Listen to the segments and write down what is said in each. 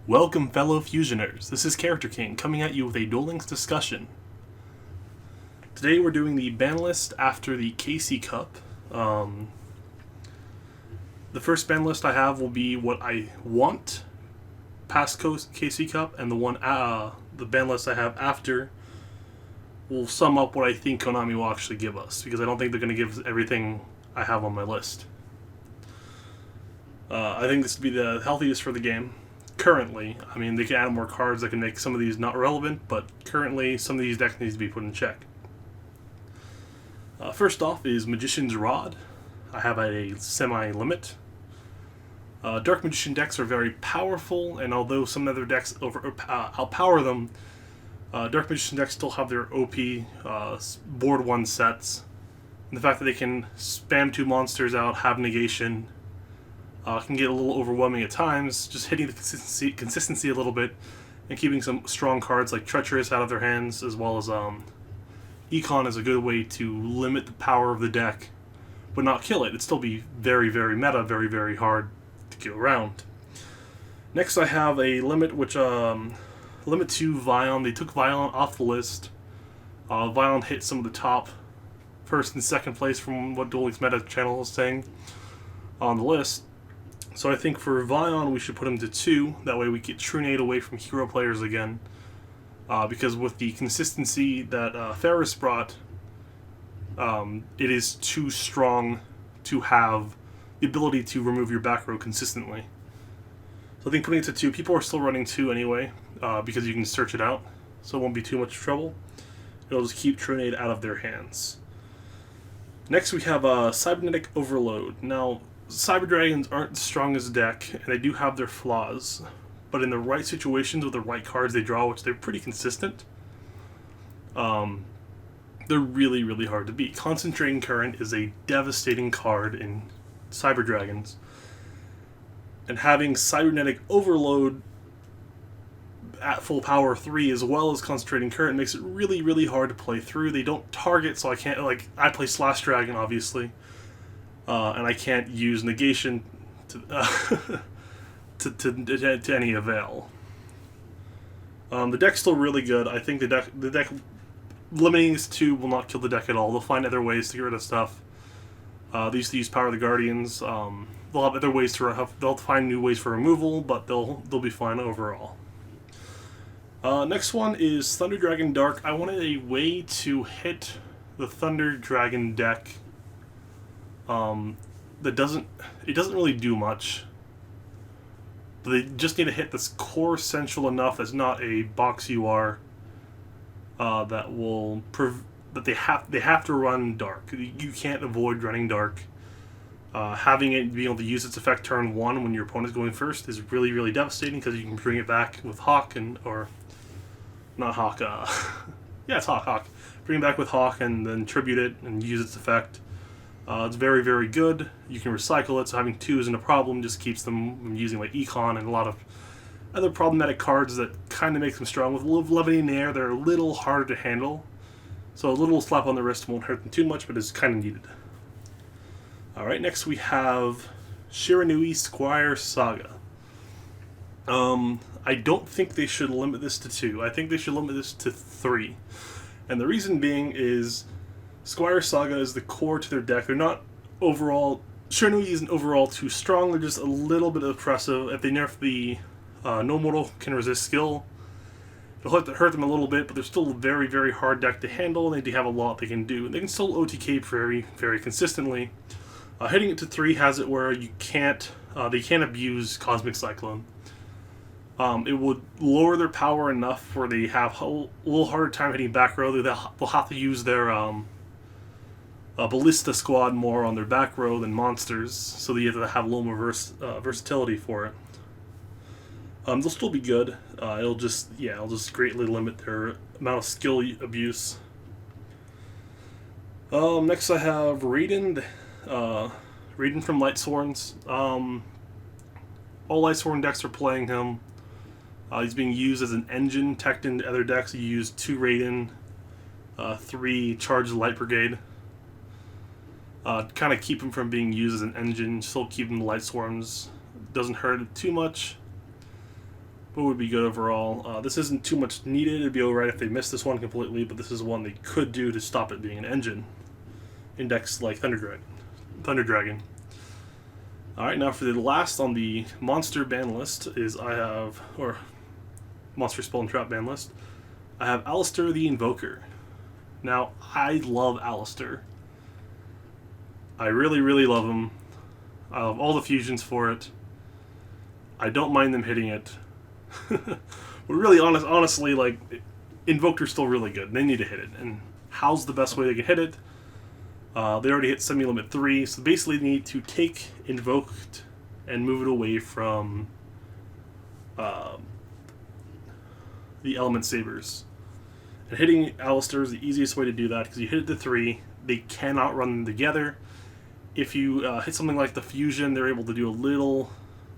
Welcome, fellow Fusioners. This is Character King coming at you with a Duel Links discussion. Today we're doing the Banlist after the KC Cup. The first Banlist I have will be what I want past KC Cup, and the Banlist I have after will sum up what I think Konami will actually give us, because I don't think they're going to give everything I have on my list. I think this would be the healthiest for the game. Currently, I mean, they can add more cards that can make some of these not relevant, but currently some of these decks need to be put in check. First off is Magician's Rod. I have a semi-limit. Dark Magician decks are very powerful, and although some other decks outpower them, Dark Magician decks still have their OP board 1 sets. And the fact that they can spam 2 monsters out, have negation, can get a little overwhelming at times, just hitting the consistency a little bit, and keeping some strong cards like Treacherous out of their hands, as well as Econ is a good way to limit the power of the deck, but not kill it. It'd still be very, very meta, very, very hard to get around. Next I have a limit, which limit to Vion. They took Vion off the list. Vion hit some of the top first and second place from what Duel Links Meta channel is saying on the list. So I think for Vion, we should put him to 2. That way we get Trunade away from hero players again. Because with the consistency that Ferris brought, it is too strong to have the ability to remove your back row consistently. So I think putting it to 2, people are still running 2 anyway, because you can search it out, so it won't be too much trouble. It'll just keep Trunade out of their hands. Next we have Cybernetic Overload. Now, Cyber Dragons aren't the strongest deck, and they do have their flaws, but in the right situations with the right cards they draw, which they're pretty consistent, they're really, really hard to beat. Concentrating Current is a devastating card in Cyber Dragons, and having Cybernetic Overload at full power 3 as well as Concentrating Current makes it really, really hard to play through. They don't target, so I can't, I play Slash Dragon, obviously. And I can't use negation to any avail. The deck's still really good. I think the deck limiting this to 2 will not kill the deck at all. They'll find other ways to get rid of stuff. They used to use Power of the Guardians. They'll have other ways to they'll find new ways for removal, but they'll be fine overall. Next one is Thunder Dragon Dark. I wanted a way to hit the Thunder Dragon deck. It doesn't really do much. But they just need to hit this core essential enough that's not a box UR that will that they have to run Dark. You can't avoid running Dark. Having it being able to use its effect turn 1 when your opponent's going first is really, really devastating, because you can bring it back with Hawk or not Hawk. Yeah, it's Hawk. Bring it back with Hawk and then tribute it and use its effect. It's very, very good. You can recycle it, so having 2 isn't a problem. Just keeps them from using like Econ and a lot of other problematic cards that kind of make them strong. With Levity in the air, they're a little harder to handle. So a little slap on the wrist won't hurt them too much, but it's kind of needed. Alright, next we have Shiranui Squire Saga. I don't think they should limit this to 2. I think they should limit this to 3. And the reason being is Squire Saga is the core to their deck. They're not overall... Shiranui isn't overall too strong. They're just a little bit oppressive. If they nerf the No Mortal Can Resist skill, it'll hurt them a little bit, but they're still a very, very hard deck to handle, and they do have a lot they can do. They can still OTK very, very consistently. Hitting it to 3 has it where you can't... they can't abuse Cosmic Cyclone. It would lower their power enough where they have a little harder time hitting back row. They'll have to use their... Ballista squad more on their back row than monsters, so they have to have a little more versatility for it. They'll still be good. It'll just greatly limit their amount of skill abuse. Next I have Raiden. Raiden from Lightsworns. All Lightsworn decks are playing him. He's being used as an engine teched into other decks. You use 2 Raiden, 3 Charged Light Brigade. Kind of keep him from being used as an engine, still keep him the Light Swarms. Doesn't hurt it too much. what would be good overall? This isn't too much needed. It'd be alright if they missed this one completely, but this is one they could do to stop it being an engine. Index like Thunder Dragon. Alright, now for the last on the monster ban list is or monster spell and trap ban list, I have ALEISTER the INVOKER. Now, I love ALEISTER. I really, really love him. I love all the fusions for it. I don't mind them hitting it. But really, honestly, like, Invoker's still really good. They need to hit it. And how's the best way they can hit it? They already hit semi-limit 3, so basically they need to take Invoked and move it away from the Element Sabers. And hitting ALEISTER is the easiest way to do that, because you hit it to 3, they cannot run them together. If you hit something like the Fusion, they're able to do a little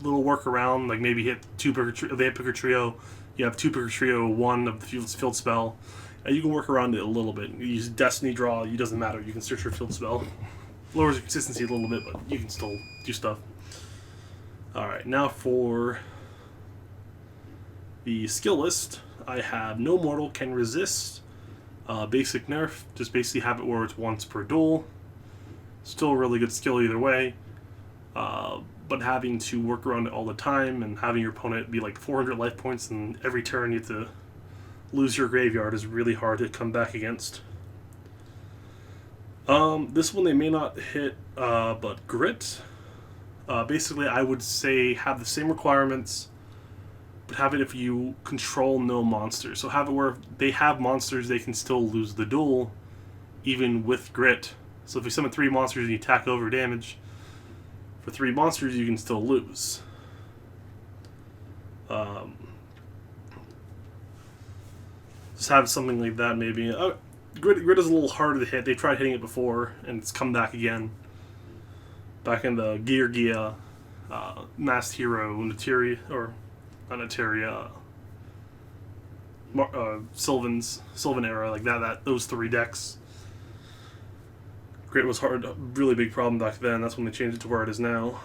workaround, like maybe hit they hit Picker Trio, you have 2 Picker Trio, 1 of the field spell, and you can work around it a little bit. You use Destiny Draw, it doesn't matter, you can search your field spell. Lowers the consistency a little bit, but you can still do stuff. Alright, now for the skill list, I have No Mortal can resist, basic nerf, just basically have it where it's once per duel. Still a really good skill either way, but having to work around it all the time and having your opponent be like 400 life points and every turn you have to lose your graveyard is really hard to come back against. This one they may not hit, but Grit. Basically, I would say have the same requirements, but have it if you control no monsters. So have it where if they have monsters, they can still lose the duel, even with Grit. So if you summon 3 monsters and you attack over damage, for 3 monsters you can still lose. Just have something like that maybe. Grit is a little harder to hit. They tried hitting it before and it's come back again. Back in the Gear Masked Hero, Nateria, or not Nateria, Sylvan era, like those 3 decks. Grit was hard, a really big problem back then. That's when they changed it to where it is now.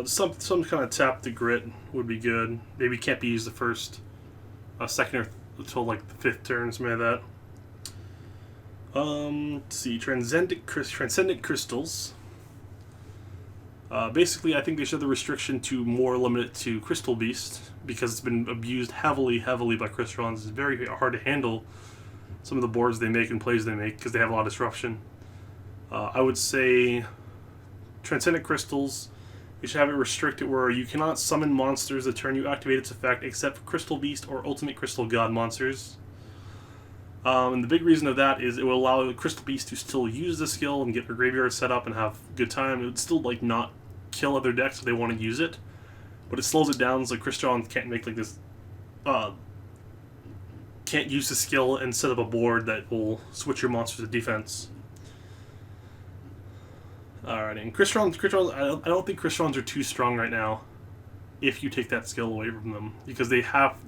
Some kind of tap to Grit would be good. Maybe can't be used the first, second, or until like the 5th turn, something like that. Let's see, Transcendent Crystals. Basically, I think they should have the restriction to more limit it to Crystal Beast, because it's been abused heavily by Crystals. It's very hard to handle some of the boards they make and plays they make, because they have a lot of disruption. I would say Transcendent Crystals, you should have it restricted where you cannot summon monsters the turn you activate its effect except for Crystal Beast or Ultimate Crystal God monsters. And the big reason of that is it will allow Crystal Beast to still use the skill and get their graveyard set up and have a good time. It would still like not kill other decks if they want to use it, but it slows it down so Crystals can't make like this can't use the skill and set up a board that will switch your monsters to defense. Alright, and Crystals, I don't think Crystals are too strong right now if you take that skill away from them, because they have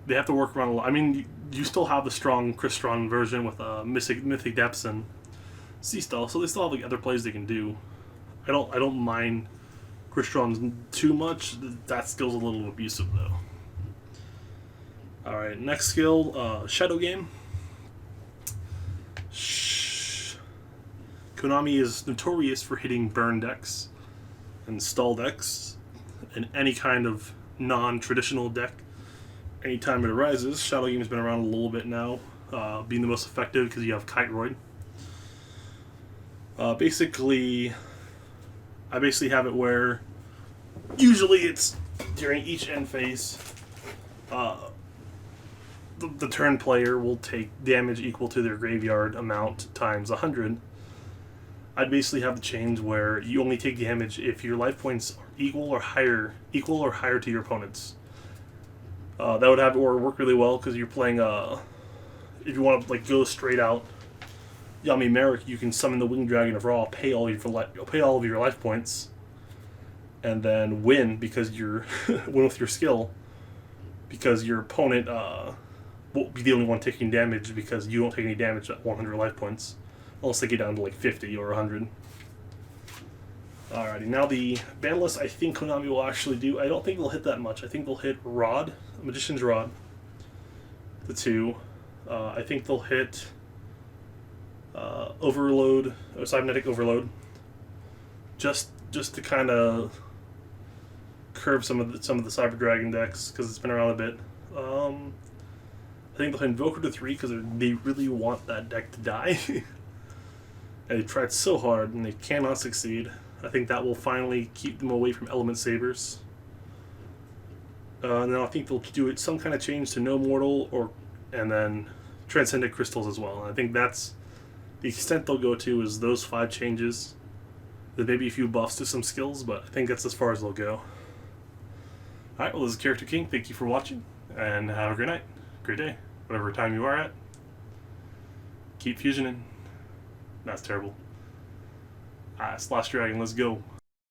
to work around a lot. I mean, you still have the strong Crystals version with Mythic Depths and Sea Style, so they still have like other plays they can do. I don't mind Crystals too much. That skill's a little abusive though. Alright, next skill, Shadow Game. Konami is notorious for hitting burn decks and stall decks and any kind of non-traditional deck anytime it arises. Shadow Game has been around a little bit now, being the most effective because you have Kiteroid. I basically have it where usually it's during each end phase, the turn player will take damage equal to their graveyard amount times 100. I'd basically have the change where you only take damage if your life points are equal or higher to your opponent's. That would have work really well because you're playing. If you want to like go straight out, Yami Merrick, you can summon the Winged Dragon of Ra, pay all of your life points, and then win because you're win with your skill, because your opponent won't be the only one taking damage because you don't take any damage at 100 life points. Unless they get down to like 50 or 100. Alrighty, now the Banlist I think Konami will actually do. I don't think they'll hit that much. I think they'll hit Rod, Magician's Rod, the 2. I think they'll hit Overload, or Cybernetic Overload, just to kind of curve some of the Cyber Dragon decks because it's been around a bit. I think they'll hit Invoker to 3 because they really want that deck to die. And they tried so hard and they cannot succeed. I think that will finally keep them away from Element Sabers. Now I think they'll do it some kind of change to No Mortal and then Transcendent Crystals as well. And I think that's the extent they'll go to, is those 5 changes. Then maybe a few buffs to some skills, but I think that's as far as they'll go. Alright, well, this is Character King. Thank you for watching, and have a great night, great day, whatever time you are at. Keep fusioning. That's terrible. Slash Dragon, let's go.